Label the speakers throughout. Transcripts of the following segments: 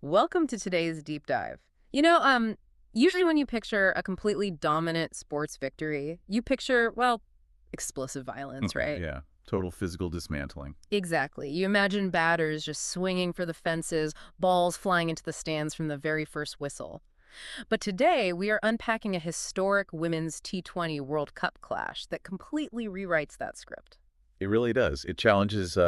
Speaker 1: Welcome to today's deep dive. Usually when you picture a completely dominant sports victory, you picture, well, explosive violence, right?
Speaker 2: Yeah, total physical dismantling.
Speaker 1: Exactly. You imagine batters just swinging for the fences, balls flying into the stands from the very first whistle. But today, we are unpacking a historic women's T20 World Cup clash that completely rewrites that script.
Speaker 2: It really does. It challenges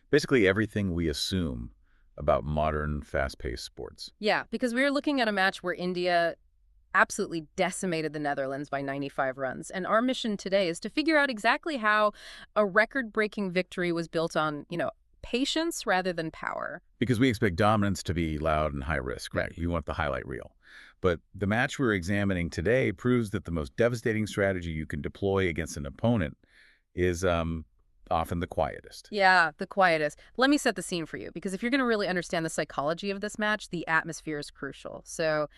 Speaker 2: basically everything we assume about modern fast-paced sports.
Speaker 1: Yeah, because we are looking at a match where India absolutely decimated the Netherlands by 95 runs. And our mission today is to figure out exactly how a record-breaking victory was built on, patience rather than power.
Speaker 2: Because we expect dominance to be loud and high risk, right?
Speaker 1: Right.
Speaker 2: We want the highlight reel. But the match we're examining today proves that the most devastating strategy you can deploy against an opponent is often the quietest.
Speaker 1: Yeah, the quietest. Let me set the scene for you, because if you're going to really understand the psychology of this match, the atmosphere is crucial. So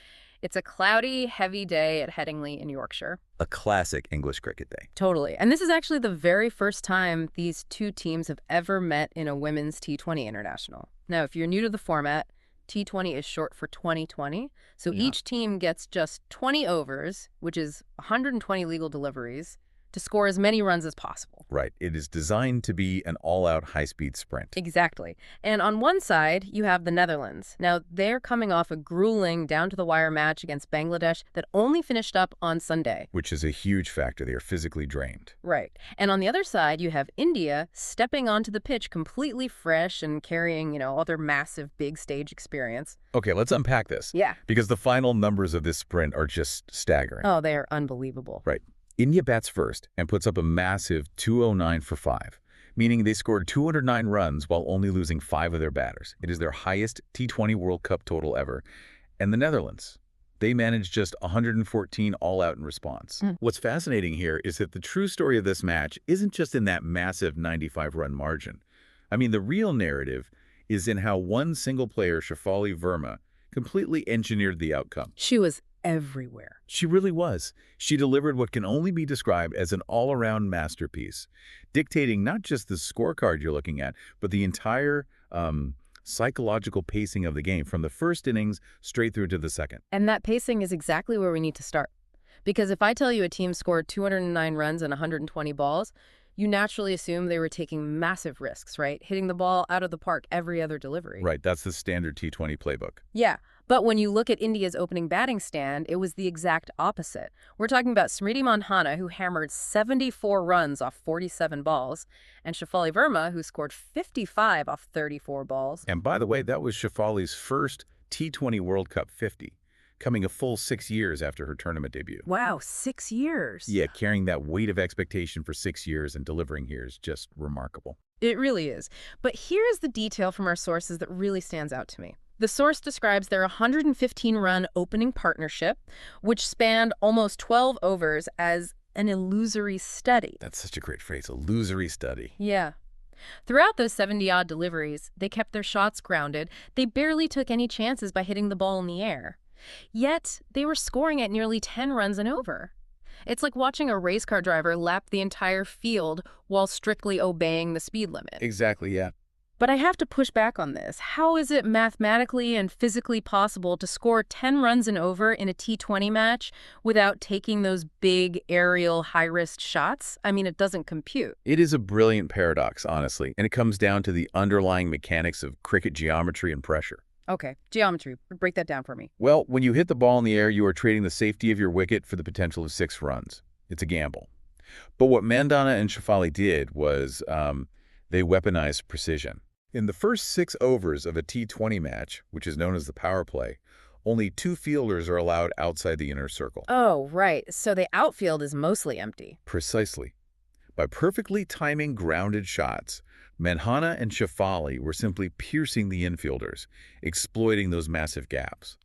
Speaker 1: it's a cloudy, heavy day at Headingley in Yorkshire.
Speaker 2: A classic English cricket day.
Speaker 1: Totally. And this is actually the very first time these two teams have ever met in a women's T20 international. Now, if you're new to the format, T20 is short for 2020. So
Speaker 2: Yeah.
Speaker 1: each team gets just 20 overs, which is 120 legal deliveries, to score as many runs as possible.
Speaker 2: Right. It is designed to be an all-out high-speed sprint.
Speaker 1: Exactly. And on one side, you have the Netherlands. Now, they're coming off a grueling down-to-the-wire match against Bangladesh that only finished up on Sunday.
Speaker 2: Which is a huge factor. They are physically drained.
Speaker 1: Right. And on the other side, you have India stepping onto the pitch completely fresh and carrying, all their massive big stage experience.
Speaker 2: Okay, let's unpack this.
Speaker 1: Yeah.
Speaker 2: Because the final numbers of this sprint are just staggering.
Speaker 1: Oh, they are unbelievable.
Speaker 2: Right. India bats first and puts up a massive 209 for 5, meaning they scored 209 runs while only losing 5 of their batters. It is their highest T20 World Cup total ever. And the Netherlands, they managed just 114 all out in response. What's fascinating here is that the true story of this match isn't just in that massive 95-run margin. I mean, the real narrative is in how one single player, Shafali Verma, completely engineered the outcome.
Speaker 1: She was everywhere.
Speaker 2: She really was. She delivered what can only be described as an all-around masterpiece, dictating not just the scorecard you're looking at, but the entire psychological pacing of the game from the first innings straight through to the second.
Speaker 1: And that pacing is exactly where we need to start. Because if I tell you a team scored 209 runs and 120 balls, you naturally assume they were taking massive risks, right? Hitting the ball out of the park every other delivery.
Speaker 2: Right, that's the standard T20 playbook.
Speaker 1: Yeah, but when you look at India's opening batting stand, it was the exact opposite. We're talking about Smriti Mandhana, who hammered 74 runs off 47 balls, and Shafali Verma, who scored 55 off 34 balls.
Speaker 2: And by the way, that was Shafali's first T20 World Cup 50, coming a full 6 years after her tournament debut.
Speaker 1: Wow, 6 years.
Speaker 2: Yeah, carrying that weight of expectation for 6 years and delivering here is just remarkable.
Speaker 1: It really is. But here's the detail from our sources that really stands out to me. The source describes their 115-run opening partnership, which spanned almost 12 overs, as an illusory study.
Speaker 2: That's such a great phrase, illusory study.
Speaker 1: Yeah. Throughout those 70-odd deliveries, they kept their shots grounded. They barely took any chances by hitting the ball in the air. Yet, they were scoring at nearly 10 runs and over. It's like watching a race car driver lap the entire field while strictly obeying the speed limit.
Speaker 2: Exactly, yeah.
Speaker 1: But I have to push back on this. How is it mathematically and physically possible to score 10 runs and over in a T20 match without taking those big aerial high-risk shots? I mean, it doesn't compute.
Speaker 2: It is a brilliant paradox, honestly, and it comes down to the underlying mechanics of cricket geometry and pressure.
Speaker 1: Okay, geometry. Break that down for me.
Speaker 2: Well, when you hit the ball in the air, you are trading the safety of your wicket for the potential of 6 runs. It's a gamble. But what Mandhana and Shafali did was they weaponized precision. In the first 6 overs of a T20 match, which is known as the power play, only 2 fielders are allowed outside the inner circle.
Speaker 1: Oh, right. So the outfield is mostly empty.
Speaker 2: Precisely. By perfectly timing grounded shots, Mandhana and Shafali were simply piercing the infielders, exploiting those massive gaps.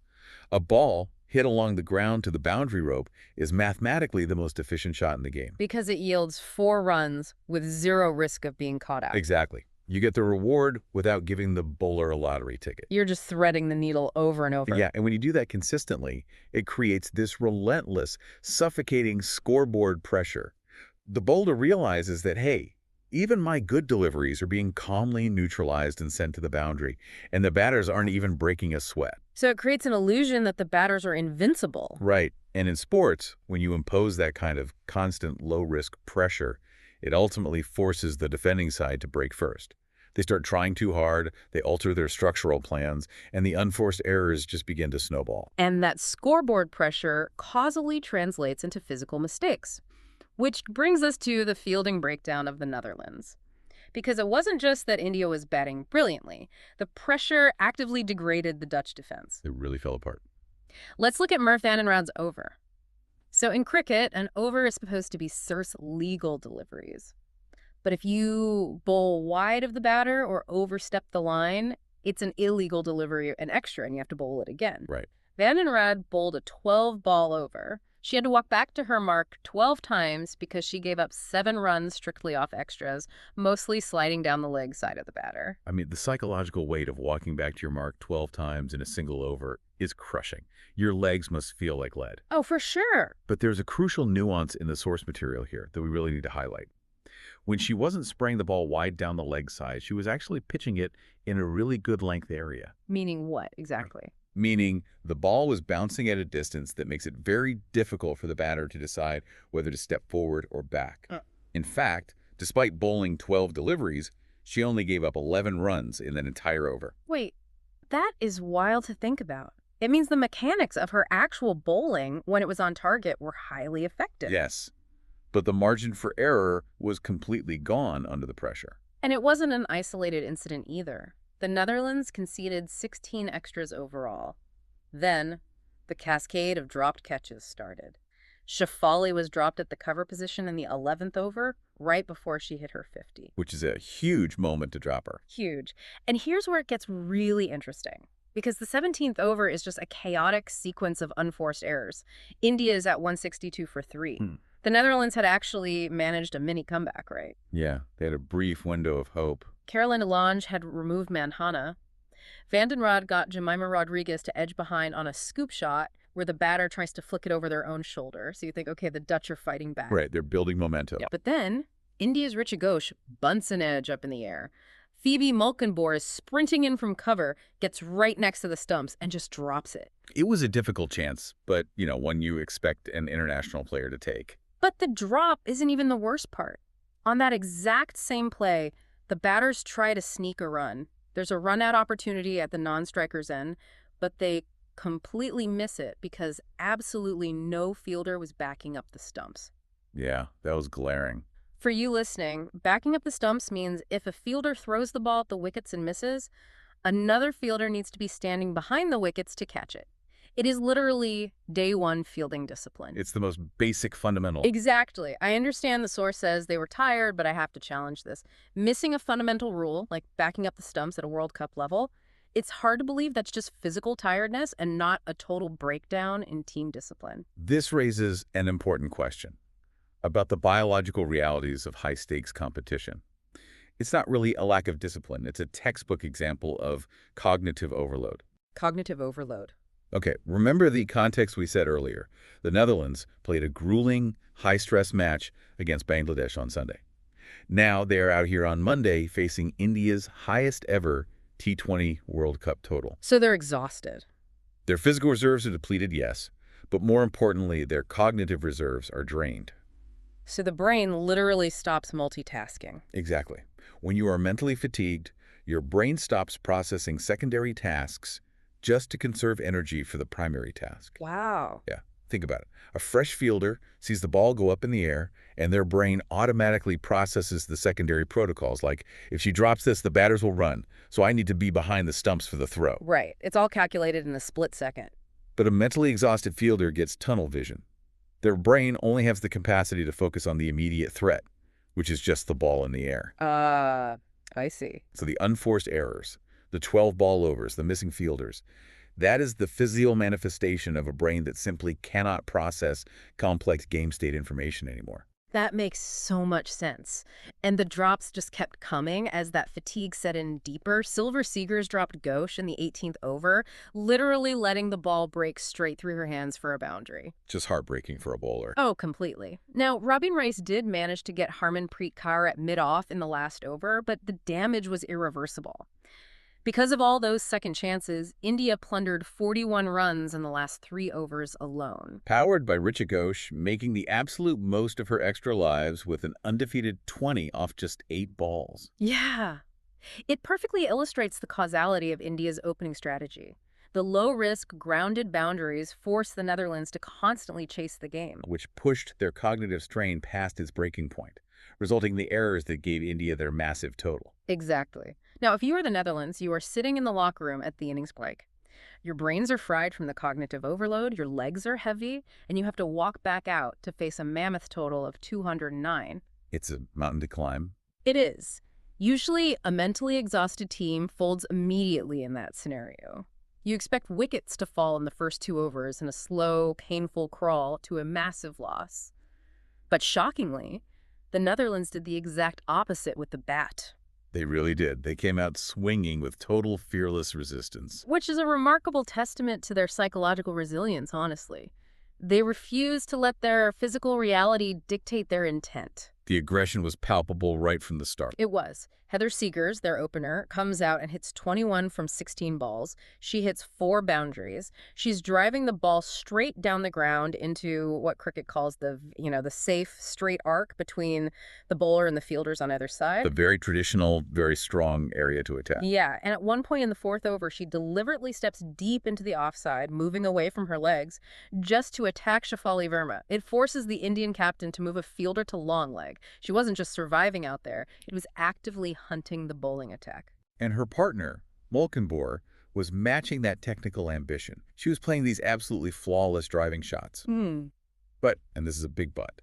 Speaker 2: A ball hit along the ground to the boundary rope is mathematically the most efficient shot in the game.
Speaker 1: Because it yields 4 runs with 0 risk of being caught out.
Speaker 2: Exactly. You get the reward without giving the bowler a lottery ticket.
Speaker 1: You're just threading the needle over and over.
Speaker 2: Yeah, and when you do that consistently, it creates this relentless, suffocating scoreboard pressure. The bowler realizes that, hey, Even my good deliveries are being calmly neutralized and sent to the boundary, and the batters aren't even breaking a sweat.
Speaker 1: So it creates an illusion that the batters are invincible.
Speaker 2: Right. And in sports, when you impose that kind of constant low-risk pressure, it ultimately forces the defending side to break first. They start trying too hard, they alter their structural plans, and the unforced errors just begin to snowball.
Speaker 1: And that scoreboard pressure causally translates into physical mistakes. Which brings us to the fielding breakdown of the Netherlands. Because it wasn't just that India was batting brilliantly. The pressure actively degraded the Dutch defense.
Speaker 2: It really fell apart.
Speaker 1: Let's look at Murf van den Rad's over. So in cricket, an over is supposed to be Sir's legal deliveries. But if you bowl wide of the batter or overstep the line, it's an illegal delivery, an extra, and you have to bowl it again.
Speaker 2: Right.
Speaker 1: Van den Rad bowled a 12-ball over. She had to walk back to her mark 12 times because she gave up 7 runs strictly off extras, mostly sliding down the leg side of the batter.
Speaker 2: I mean, the psychological weight of walking back to your mark 12 times in a single over is crushing. Your legs must feel like lead.
Speaker 1: Oh, for sure.
Speaker 2: But there's a crucial nuance in the source material here that we really need to highlight. When she wasn't spraying the ball wide down the leg side, she was actually pitching it in a really good length area.
Speaker 1: Meaning what, exactly?
Speaker 2: Meaning the ball was bouncing at a distance that makes it very difficult for the batter to decide whether to step forward or back. In fact, despite bowling 12 deliveries, she only gave up 11 runs in that entire over.
Speaker 1: Wait, that is wild to think about. It means the mechanics of her actual bowling when it was on target were highly effective.
Speaker 2: Yes, but the margin for error was completely gone under the pressure.
Speaker 1: And it wasn't an isolated incident either. The Netherlands conceded 16 extras overall. Then, the cascade of dropped catches started. Shafali was dropped at the cover position in the 11th over, right before she hit her 50.
Speaker 2: Which is a huge moment to drop her.
Speaker 1: Huge. And here's where it gets really interesting. Because the 17th over is just a chaotic sequence of unforced errors. India is at 162 for 3. The Netherlands had actually managed a mini comeback, right?
Speaker 2: Yeah, they had a brief window of hope.
Speaker 1: Caroline Delange had removed Mandhana. Van den Rad got Jemima Rodriguez to edge behind on a scoop shot where the batter tries to flick it over their own shoulder. So you think, okay, the Dutch are fighting back.
Speaker 2: Right, they're building momentum.
Speaker 1: Yeah. But then, India's Richa Ghosh bunts an edge up in the air. Phoebe Mulkenbohr is sprinting in from cover, gets right next to the stumps, and just drops it.
Speaker 2: It was a difficult chance, but, one you expect an international player to take.
Speaker 1: But the drop isn't even the worst part. On that exact same play, the batters try to sneak a run. There's a run-out opportunity at the non-striker's end, but they completely miss it because absolutely no fielder was backing up the stumps.
Speaker 2: Yeah, that was glaring.
Speaker 1: For you listening, backing up the stumps means if a fielder throws the ball at the wickets and misses, another fielder needs to be standing behind the wickets to catch it. It is literally day one fielding discipline.
Speaker 2: It's the most basic fundamental.
Speaker 1: Exactly. I understand the source says they were tired, but I have to challenge this. Missing a fundamental rule, like backing up the stumps at a World Cup level, it's hard to believe that's just physical tiredness and not a total breakdown in team discipline.
Speaker 2: This raises an important question about the biological realities of high-stakes competition. It's not really a lack of discipline. It's a textbook example of cognitive overload.
Speaker 1: Cognitive overload.
Speaker 2: Okay, remember the context we said earlier. The Netherlands played a grueling, high-stress match against Bangladesh on Sunday. Now they are out here on Monday facing India's highest-ever T20 World Cup total.
Speaker 1: So they're exhausted.
Speaker 2: Their physical reserves are depleted, yes, but more importantly, their cognitive reserves are drained.
Speaker 1: So the brain literally stops multitasking.
Speaker 2: Exactly. When you are mentally fatigued, your brain stops processing secondary tasks just to conserve energy for the primary task.
Speaker 1: Wow.
Speaker 2: Yeah, think about it. A fresh fielder sees the ball go up in the air, and their brain automatically processes the secondary protocols, like, if she drops this, the batters will run, so I need to be behind the stumps for the throw.
Speaker 1: Right. It's all calculated in a split second.
Speaker 2: But a mentally exhausted fielder gets tunnel vision. Their brain only has the capacity to focus on the immediate threat, which is just the ball in the air.
Speaker 1: I see.
Speaker 2: So the unforced errors, the 12 ball overs, the missing fielders, that is the physical manifestation of a brain that simply cannot process complex game state information anymore.
Speaker 1: That makes so much sense. And the drops just kept coming as that fatigue set in deeper. Silver Seegers dropped gauche in the 18th over, literally letting the ball break straight through her hands for a boundary.
Speaker 2: Just heartbreaking for a bowler.
Speaker 1: Oh, completely. Now, Robin Rice did manage to get Harmanpreet Kaur at mid-off in the last over, but the damage was irreversible. Because of all those second chances, India plundered 41 runs in the last 3 overs alone.
Speaker 2: Powered by Richa Ghosh, making the absolute most of her extra lives with an undefeated 20 off just 8 balls.
Speaker 1: Yeah. It perfectly illustrates the causality of India's opening strategy. The low-risk, grounded boundaries forced the Netherlands to constantly chase the game.
Speaker 2: Which pushed their cognitive strain past its breaking point, resulting in the errors that gave India their massive total.
Speaker 1: Exactly. Now, if you are the Netherlands, you are sitting in the locker room at the innings break. Your brains are fried from the cognitive overload, your legs are heavy, and you have to walk back out to face a mammoth total of 209.
Speaker 2: It's a mountain to climb.
Speaker 1: It is. Usually, a mentally exhausted team folds immediately in that scenario. You expect wickets to fall in the first 2 overs in a slow, painful crawl to a massive loss. But shockingly, the Netherlands did the exact opposite with the bat.
Speaker 2: They really did. They came out swinging with total fearless resistance.
Speaker 1: Which is a remarkable testament to their psychological resilience, honestly. They refused to let their physical reality dictate their intent.
Speaker 2: The aggression was palpable right from the start.
Speaker 1: It was. Heather Seegers, their opener, comes out and hits 21 from 16 balls. She hits 4 boundaries. She's driving the ball straight down the ground into what cricket calls the safe straight arc between the bowler and the fielders on either side.
Speaker 2: The very traditional, very strong area to attack.
Speaker 1: Yeah, and at one point in the 4th over, she deliberately steps deep into the offside, moving away from her legs, just to attack Shafali Verma. It forces the Indian captain to move a fielder to long leg. She wasn't just surviving out there, it was actively hunting the bowling attack.
Speaker 2: And her partner, Molkenboer, was matching that technical ambition. She was playing these absolutely flawless driving shots. But, and this is a big but,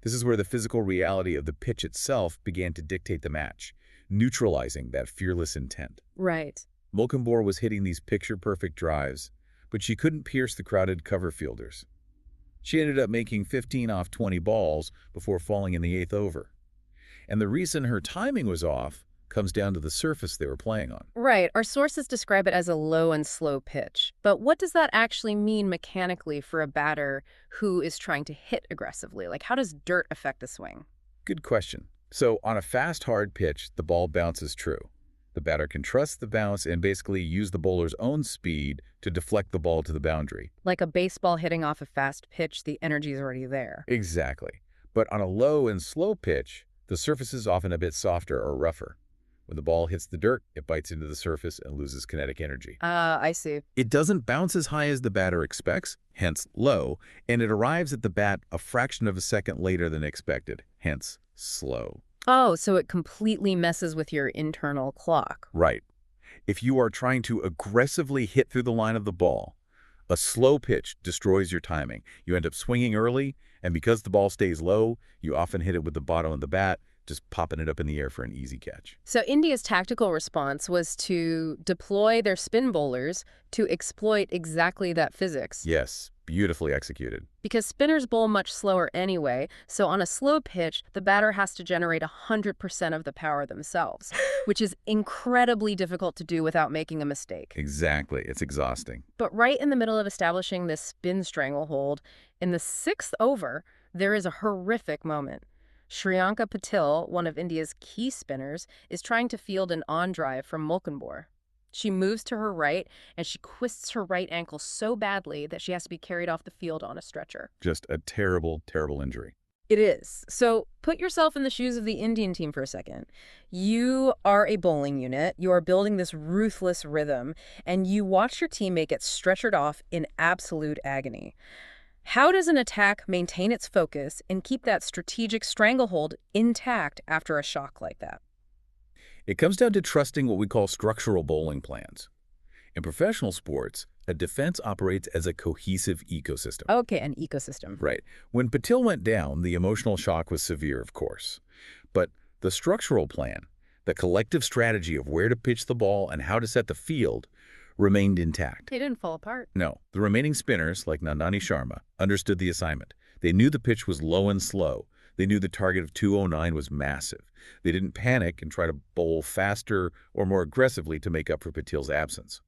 Speaker 2: this is where the physical reality of the pitch itself began to dictate the match, neutralizing that fearless intent.
Speaker 1: Right.
Speaker 2: Molkenboer was hitting these picture-perfect drives, but she couldn't pierce the crowded cover fielders. She ended up making 15 off 20 balls before falling in the 8th over. And the reason her timing was off comes down to the surface they were playing on.
Speaker 1: Right. Our sources describe it as a low and slow pitch. But what does that actually mean mechanically for a batter who is trying to hit aggressively? Like, how does dirt affect the swing?
Speaker 2: Good question. So on a fast, hard pitch, the ball bounces true. The batter can trust the bounce and basically use the bowler's own speed to deflect the ball to the boundary.
Speaker 1: Like a baseball hitting off a fast pitch, the energy is already there.
Speaker 2: Exactly. But on a low and slow pitch, the surface is often a bit softer or rougher. When the ball hits the dirt, it bites into the surface and loses kinetic energy.
Speaker 1: I see.
Speaker 2: It doesn't bounce as high as the batter expects, hence low, and it arrives at the bat a fraction of a second later than expected, hence slow.
Speaker 1: Oh, so it completely messes with your internal clock.
Speaker 2: Right. If you are trying to aggressively hit through the line of the ball, a slow pitch destroys your timing. You end up swinging early, and because the ball stays low, you often hit it with the bottom of the bat, just popping it up in the air for an easy catch.
Speaker 1: So India's tactical response was to deploy their spin bowlers to exploit exactly that physics.
Speaker 2: Yes, beautifully executed.
Speaker 1: Because spinners bowl much slower anyway, so on a slow pitch, the batter has to generate 100% of the power themselves, which is incredibly difficult to do without making a mistake.
Speaker 2: Exactly. It's exhausting.
Speaker 1: But right in the middle of establishing this spin stranglehold, in the 6th over, there is a horrific moment. Shreyanka Patil, one of India's key spinners, is trying to field an on-drive from Molkenboer. She moves to her right, and she twists her right ankle so badly that she has to be carried off the field on a stretcher.
Speaker 2: Just a terrible, terrible injury.
Speaker 1: It is. So put yourself in the shoes of the Indian team for a second. You are a bowling unit. You are building this ruthless rhythm, and you watch your teammate get stretchered off in absolute agony. How does an attack maintain its focus and keep that strategic stranglehold intact after a shock like that?
Speaker 2: It comes down to trusting what we call structural bowling plans. In professional sports, a defense operates as a cohesive ecosystem.
Speaker 1: Okay, an ecosystem.
Speaker 2: Right. When Patil went down, the emotional shock was severe, of course. But the structural plan, the collective strategy of where to pitch the ball and how to set the field, remained intact.
Speaker 1: They didn't fall apart.
Speaker 2: No. The remaining spinners, like Nandani Sharma, understood the assignment. They knew the pitch was low and slow, They knew the target of 209 was massive. They didn't panic and try to bowl faster or more aggressively to make up for Patil's absence.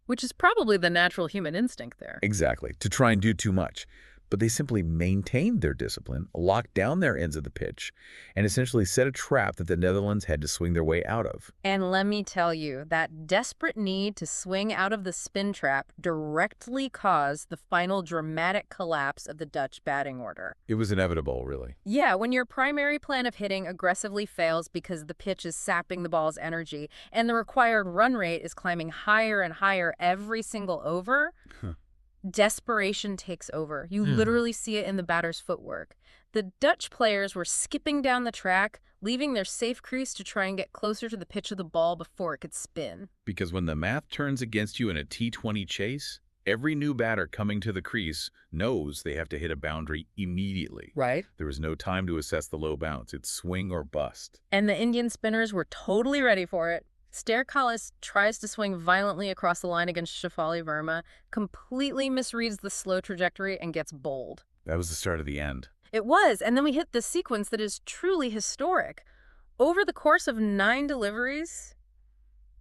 Speaker 1: Which is probably the natural human instinct there.
Speaker 2: Exactly, to try and do too much. But they simply maintained their discipline, locked down their ends of the pitch, and essentially set a trap that the Netherlands had to swing their way out of.
Speaker 1: And let me tell you, that desperate need to swing out of the spin trap directly caused the final dramatic collapse of the Dutch batting order.
Speaker 2: It was inevitable, really.
Speaker 1: Yeah, when your primary plan of hitting aggressively fails because the pitch is sapping the ball's energy and the required run rate is climbing higher and higher every single over, desperation takes over. You literally see it in the batter's footwork. The Dutch players were skipping down the track, leaving their safe crease to try and get closer to the pitch of the ball before it could spin.
Speaker 2: Because when the math turns against you in a T20 chase, every new batter coming to the crease knows they have to hit a boundary immediately.
Speaker 1: Right.
Speaker 2: There was no time to assess the low bounce. It's swing or bust.
Speaker 1: And the Indian spinners were totally ready for it. Sterkalis tries to swing violently across the line against Shafali Verma, completely misreads the slow trajectory, and gets bowled.
Speaker 2: That was the start of the end.
Speaker 1: It was, and then we hit this sequence that is truly historic. Over the course of 9 deliveries,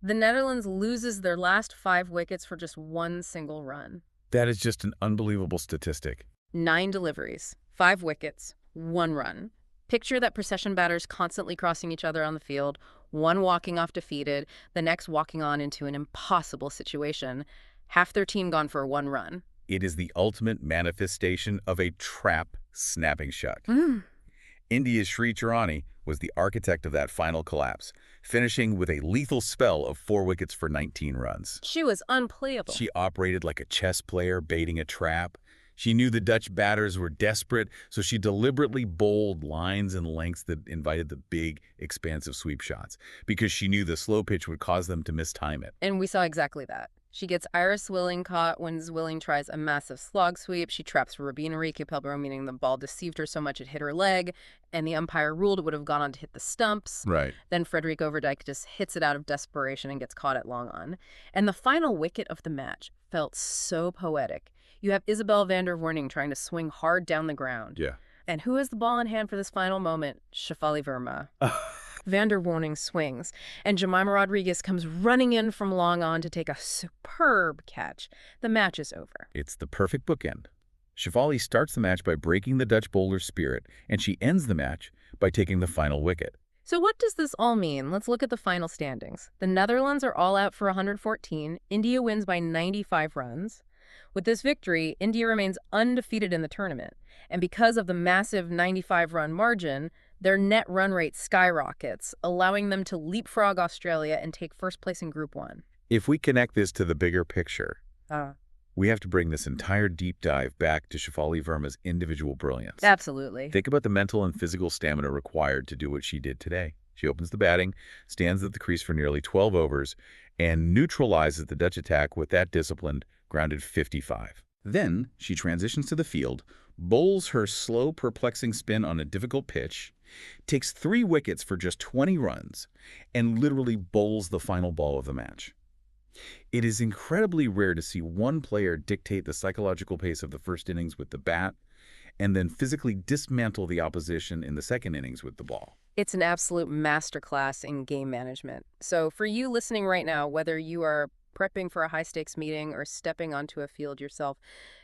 Speaker 1: the Netherlands loses their last 5 wickets for just 1 single run.
Speaker 2: That is just an unbelievable statistic.
Speaker 1: 9 deliveries, 5 wickets, 1 run. Picture that procession batters constantly crossing each other on the field, one walking off defeated, the next walking on into an impossible situation. Half their team gone for 1 run.
Speaker 2: It is the ultimate manifestation of a trap snapping shut. India's Sri Chirani was the architect of that final collapse, finishing with a lethal spell of 4 wickets for 19 runs.
Speaker 1: She was unplayable.
Speaker 2: She operated like a chess player baiting a trap. She knew the Dutch batters were desperate, so she deliberately bowled lines and lengths that invited the big, expansive sweep shots, because she knew the slow pitch would cause them to mistime it.
Speaker 1: And we saw exactly that. She gets Iris Willing caught when Willing tries a massive slog sweep. She traps Rabina Pelbro, meaning the ball deceived her so much it hit her leg, and the umpire ruled it would have gone on to hit the stumps.
Speaker 2: Right.
Speaker 1: Then Frederik Overdijk just hits it out of desperation and gets caught at long on. And the final wicket of the match felt so poetic. You have Isabel van der Worning trying to swing hard down the ground.
Speaker 2: Yeah.
Speaker 1: And who has the ball in hand for this final moment? Shafali Verma. Van der Worning swings, and Jemima Rodriguez comes running in from long on to take a superb catch. The match is over.
Speaker 2: It's the perfect bookend. Shafali starts the match by breaking the Dutch bowler's spirit, and she ends the match by taking the final wicket.
Speaker 1: So what does this all mean? Let's look at the final standings. The Netherlands are all out for 114. India wins by 95 runs. With this victory, India remains undefeated in the tournament. And because of the massive 95-run margin, their net run rate skyrockets, allowing them to leapfrog Australia and take first place in Group 1.
Speaker 2: If we connect this to the bigger picture, we have to bring this entire deep dive back to Shafali Verma's individual brilliance.
Speaker 1: Absolutely.
Speaker 2: Think about the mental and physical stamina required to do what she did today. She opens the batting, stands at the crease for nearly 12 overs, and neutralizes the Dutch attack with that disciplined, grounded 55. Then she transitions to the field, bowls her slow, perplexing spin on a difficult pitch, takes 3 wickets for just 20 runs, and literally bowls the final ball of the match. It is incredibly rare to see one player dictate the psychological pace of the first innings with the bat and then physically dismantle the opposition in the second innings with the ball.
Speaker 1: It's an absolute masterclass in game management. So for you listening right now, whether you are prepping for a high-stakes meeting or stepping onto a field yourself,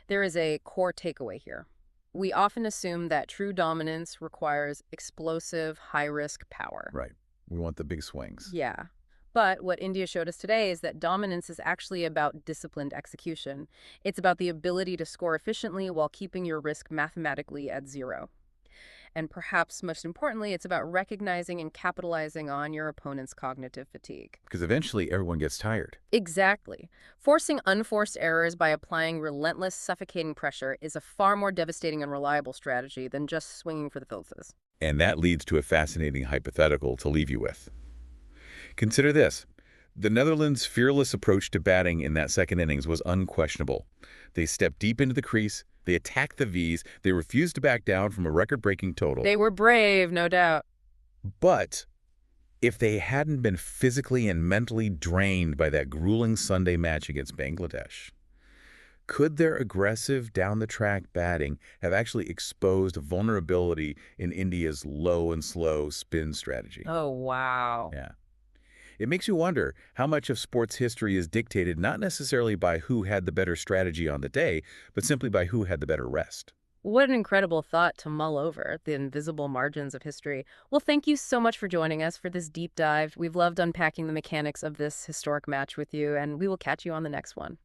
Speaker 1: there is a core takeaway here. We often assume that true dominance requires explosive, high-risk power.
Speaker 2: Right. We want the big swings.
Speaker 1: Yeah. But what India showed us today is that dominance is actually about disciplined execution. It's about the ability to score efficiently while keeping your risk mathematically at 0. And perhaps most importantly, it's about recognizing and capitalizing on your opponent's cognitive fatigue.
Speaker 2: Because eventually everyone gets tired.
Speaker 1: Exactly. Forcing unforced errors by applying relentless, suffocating pressure is a far more devastating and reliable strategy than just swinging for the fences.
Speaker 2: And that leads to a fascinating hypothetical to leave you with. Consider this. The Netherlands' fearless approach to batting in that second innings was unquestionable. They stepped deep into the crease, they attacked the Vs, they refused to back down from a record-breaking total.
Speaker 1: They were brave, no doubt.
Speaker 2: But if they hadn't been physically and mentally drained by that grueling Sunday match against Bangladesh, Could their aggressive down-the-track batting have actually exposed a vulnerability in India's low and slow spin strategy?
Speaker 1: Oh, wow.
Speaker 2: Yeah. It makes you wonder how much of sports history is dictated not necessarily by who had the better strategy on the day, but simply by who had the better rest.
Speaker 1: What an incredible thought to mull over, the invisible margins of history. Well, thank you so much for joining us for this deep dive. We've loved unpacking the mechanics of this historic match with you, and we will catch you on the next one.